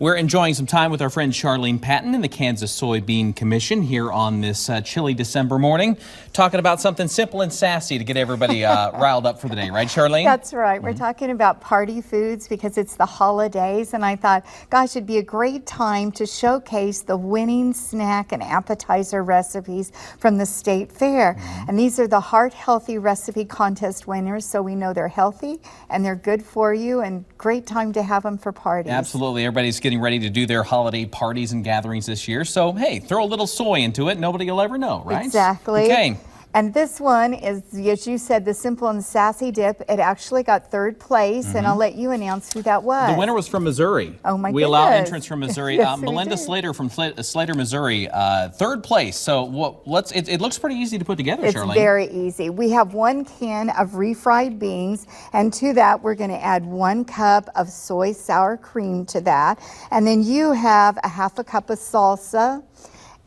We're enjoying some time with our friend Charlene Patton and the Kansas Soybean Commission here on this chilly December morning, talking about something simple and sassy to get everybody riled up for the day, right, Charlene? That's right. We're talking about party foods because it's the holidays, and I thought, gosh, it'd be a great time to showcase the winning snack and appetizer recipes from the State Fair. And these are the Heart Healthy Recipe Contest winners, so we know they're healthy and they're good for you, and great time to have them for parties. Absolutely. Everybody's getting ready to do their holiday parties and gatherings this year. So, hey, throw a little soy into it. Nobody will ever know, right? Exactly. Okay. And this one is, as you said, the Simple and Sassy Dip. It actually got third place, and I'll let you announce who that was. The winner was from Missouri. Oh, my We goodness. allow entrants from Missouri. Yes, Melinda Slater from Slater, Missouri, third place. So it looks pretty easy to put together, Charlene. It's very easy. We have 1 can of refried beans, and to that we're going to add 1 cup of soy sour cream to that. And then you have a half a cup of salsa,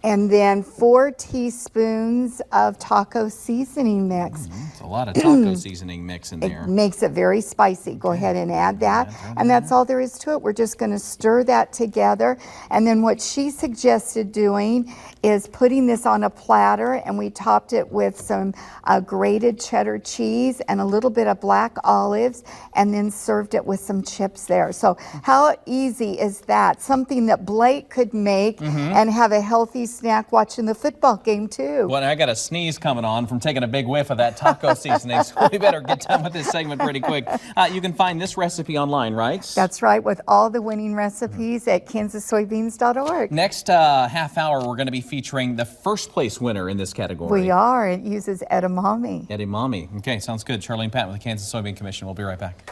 and then 4 teaspoons of taco seasoning mix. It's a lot of taco seasoning mix in there. It makes it very spicy. Go ahead and add that. And that's all there is to it. We're just going to stir that together. And then what she suggested doing is putting this on a platter, and we topped it with some grated cheddar cheese and a little bit of black olives, and then served it with some chips there. So how easy is that? Something that Blake could make and have a healthy snack watching the football game too. Well, I got a sneeze coming on from taking a big whiff of that taco seasoning, so we better get done with this segment pretty quick. You can find this recipe online, right? That's right, with all the winning recipes at kansassoybeans.org. Next half hour, we're going to be featuring the first place winner in this category. We are. It uses edamame. Edamame. Okay, sounds good. Charlene Patton with the Kansas Soybean Commission. We'll be right back.